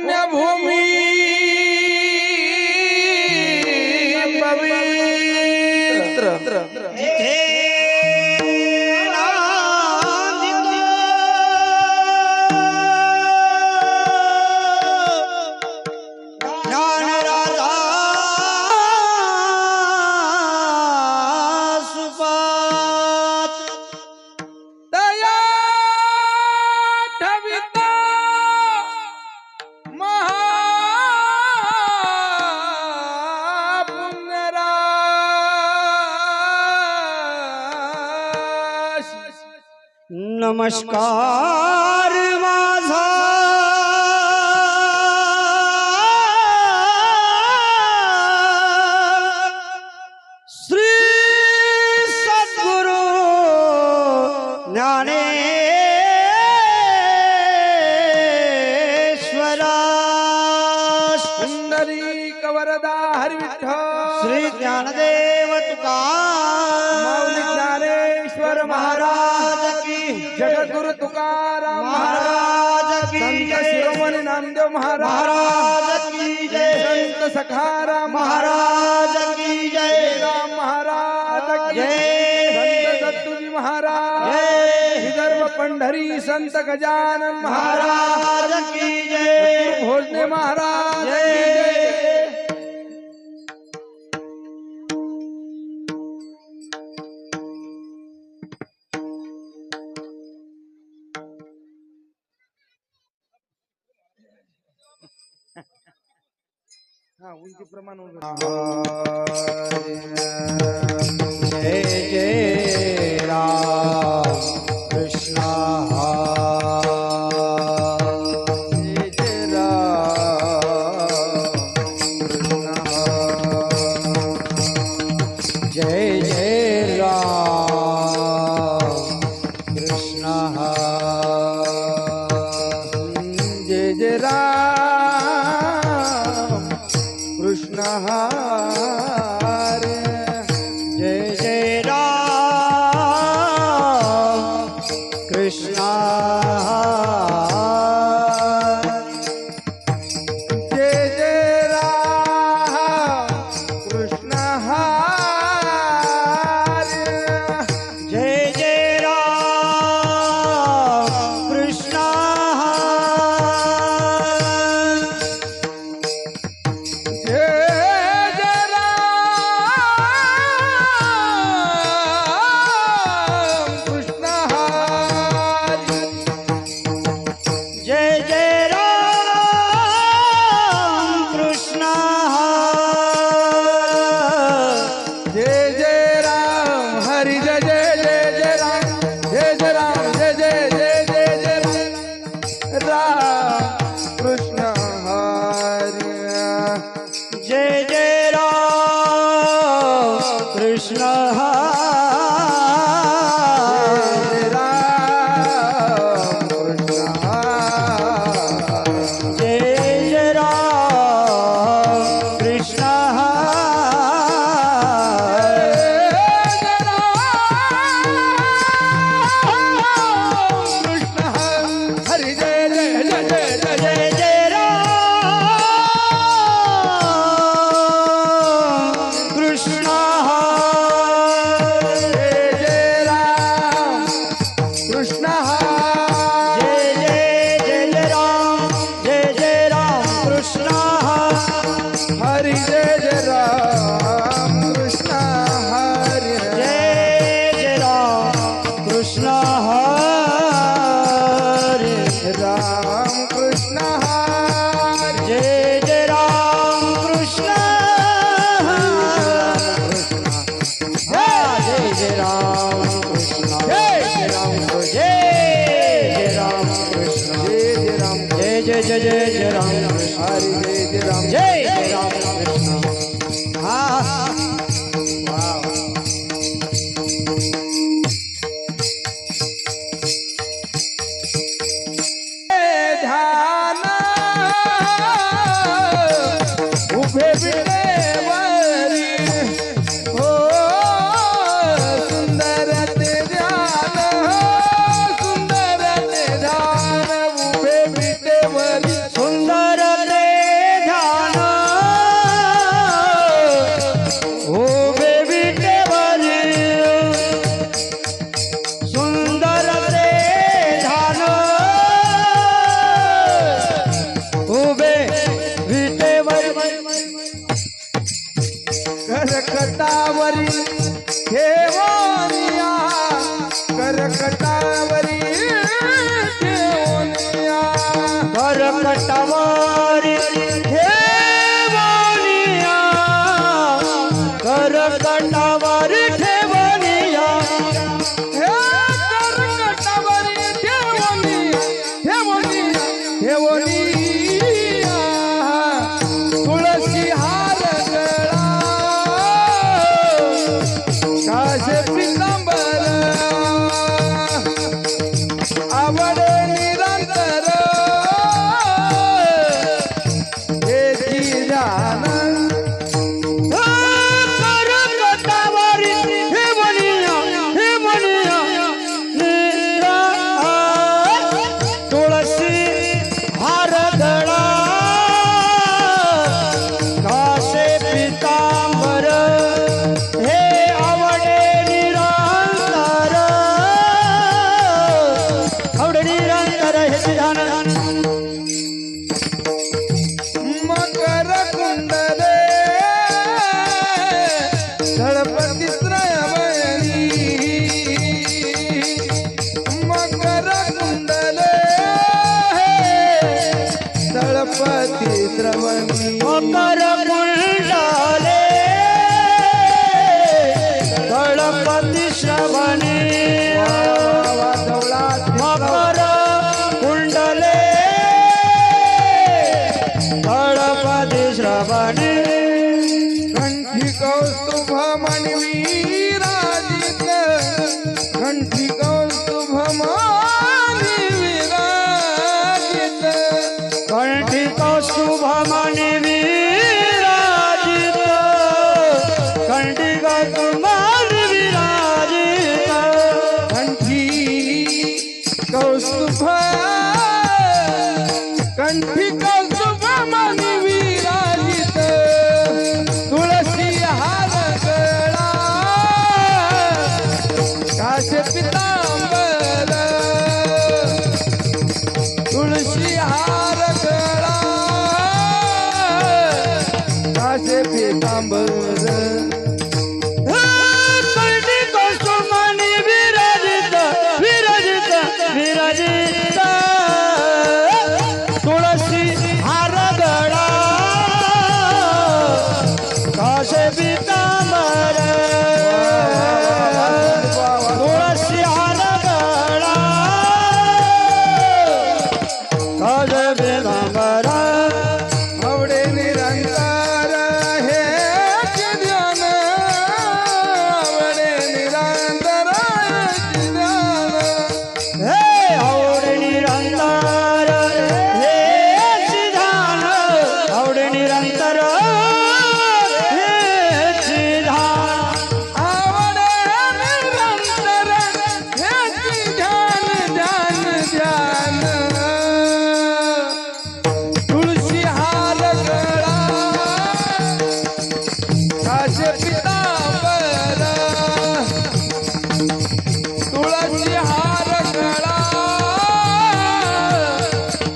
पुण्यभूमी पवित्र नमस्कार माझा श्री सद्गुरु ज्ञानेश्वरा पुंडरीक वरदा हरी विठ्ठल श्री ज्ञानदेव तुकाराम माऊली ज्ञानेश्वर महाराज की जगद्गुरु तुकाराम महाराज की संत जय शिरोमणी नामदेव महाराज की जय संत सखाराम महाराज की जय राम महाराज की जय संत दत्तूजी महाराज जय विदर्भ पंढरी संत गजानन महाराज महाराज की जय भोजने महाराज की जय जय उंची प्रमाण जय जय राम कृष्ण जय जय राम जय जय राम कृष्ण जय जय राम कृष्ण हरे जय जय राम कृष्ण जय जय राम कृष्ण हरे जय जय राम कृष्ण जय जय राम कृष्ण हरे जय जय राम कृष्ण जय जय राम हरि जय जय जय जय राम जय जय राम जय जय जय जय जय राम कृष्ण हरि जय जय राम कृष्ण जय राम कृष्ण जय जय राम कृष्ण कृष्ण हरि जय जय जय जय जय जय जय राम कृष्ण जय जय राम कृष्ण जय जय जय जय राम कृष्ण हरि जय जय राम कृष्ण हरि जय जय राम कृष्ण हरे राम कृष्ण हरि जय जय राम कृष्ण जय जय राम कृष्ण जय राम जय राम कृष्ण जय जय राम जय जय जय जय जय राम हरि जय जय राम जय जय राम कृष्ण हाँ ध्यान उभे विटेवरी हो सुंदर ते ध्यान सुंदर ते ध्यान उभे विटेवरी सुंदर कर्कटावरी ठेवोनिया कर्कटावरी ठेवोनिया करकटावरी ठेवनिया करकटावरी ठेवनिया हे कर्कटावरी ठेवोनिया ठेवोनिया ठेवोनिया तुळशी हार गळा काशे पितांबर आवड निरंतर हेची ध्यान करकटावरी ठेवनिया ठेवनिया निरा तुळशी हार गळा काशे पितांबर हे आवडे निरंतर आवडे निरंतर हे ध्यान मकर कुंडले दळपती श्रवणी मकर कुंडले दळपती श्रवणी मकर कुंडले गणपती श्रवणे मकर कुंडले गणपती श्रवणे कंठी कौस्तुभ मणिवीराजित कंठी कौस्तुभ मणिवीराजित कंठी कौस्तुभमणि विराजित कंठी कौस्तुभमणि विराजित कंठी कौस्तुभ कंठी कौस्तुभ मणिवीराजित तुळशी हार गळा काशे पितांबर तुळशी हार गळा काशे पितांबर कंठी कौस्तुभमणि विराजित विराजित विराजित तुळसी हार गळा काशे पितांबर तुळसी हार गळा काशे पितांबर आवडे निरंतर हे ध्यान आवडे निरंतर ध्यान हे आवडे निरंतर हे सिद्धान आवडे निरंतर हे सिद्धान आवडे निरंतर हे ध्यान ध्यान ध्यान तुळशी हार गळा काशे पितांबर तुळशी हार गळा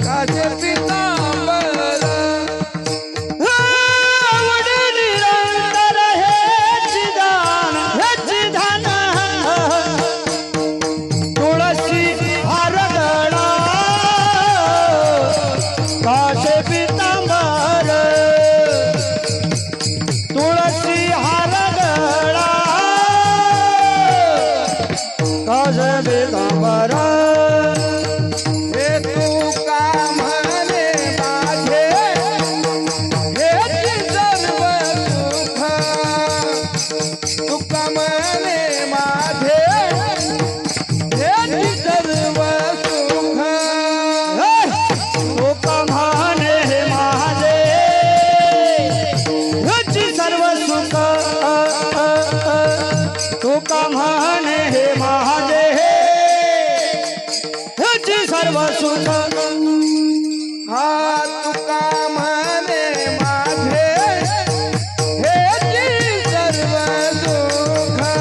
काशे पितांबर आवडे निरंतर हे सिद्धान तुळसी हार गळा काशे पितांबर तुळसी हार गळा काशे पितांबर हे तू का म्हणे माझे हेची सर्व सुख तू का म्हणे माझे हेची सर्व सुख तुका म्हणे माझे ह्याची सर्व सुख तुका म्हणे माझे ह्याची सर्व सुख हा तू का म्हणे माझे हेची सर्व सुख हे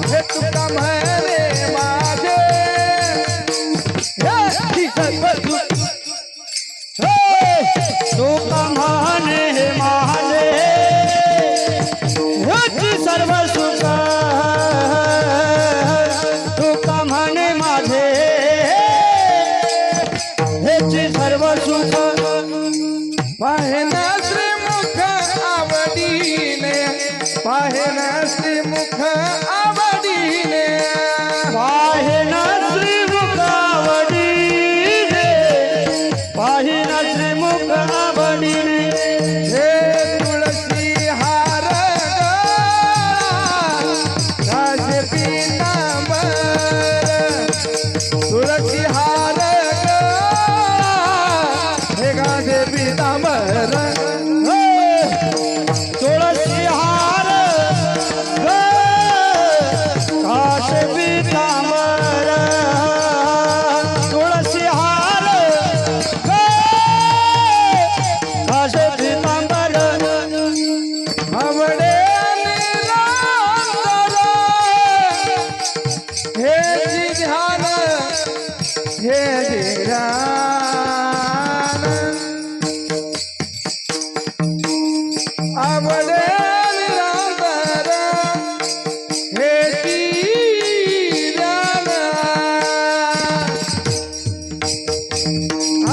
तू का म्हणे माझे हेची सर्व सुख तुका म्हणे माझे ह्याची सर्व सुख पाहेना श्रीमुख आवडीने पाहेना श्रीमुख आवडीने पाहिना श्रीमुख आवडीने पाहिना श्रीमुख आवडीने हे तुळशी हार राजे पीतांबर तुळशी हार हे गाजे पीतांबर तुळसी हार काश पीतांबर तुळसी हार काश पीतांबर आवडे निरंतर हे जी ध्यान हे जी ध्यान आवडे निरंतर हे जी ध्यान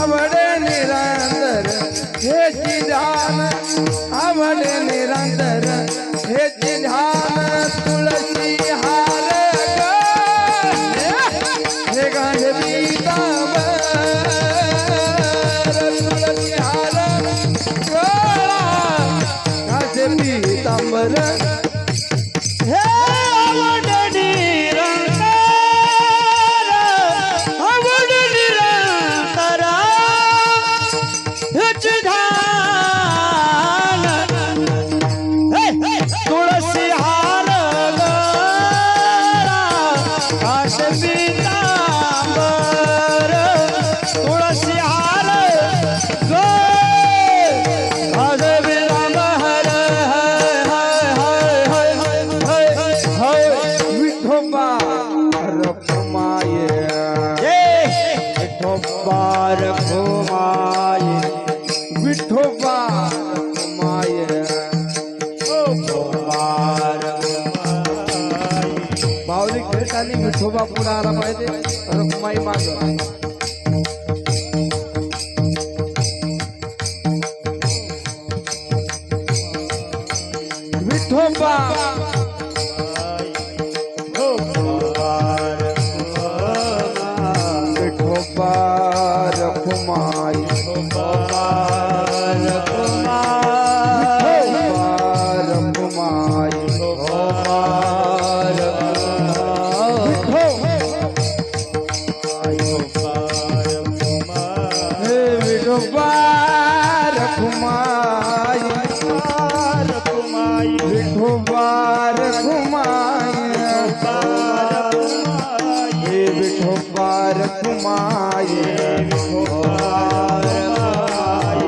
आवडे निरंतर हे जी ध्यान आवडे निरंतर हे जी ध्यान तुळसी हार हे गांजे पीतांबर तुळसी हार गांजे पीतांबर हे आवड निरंतर आवड निरंतर हेच ध्यान तुळसी हार काश पीतांबर तुळसी हार काश पीतांबर विठोबा रखुमाय विठोबा रखुमाय विठोबा रखुमाय बावली खेळताना विठोबा पुढे आला पाहिजे रखुमाई माग विठोबा विठोबा रखुमाई विठोबा रखुमाई हे विठोबा रखुमाई विठोबा रखुमाई हे विठोबा रखुमाई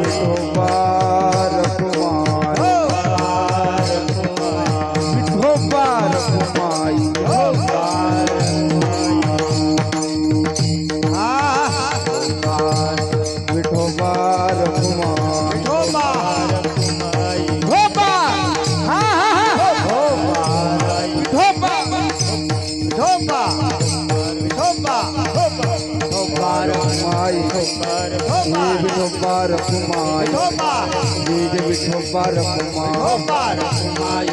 विठोबा रखुमाई विठोबा रखुमाई विठोबा रखुमाई विठोबा हा हा हा विठोबा विठोबा विठोबा रखुमाई विठोबा रखुमाई विठोबा रखुमाई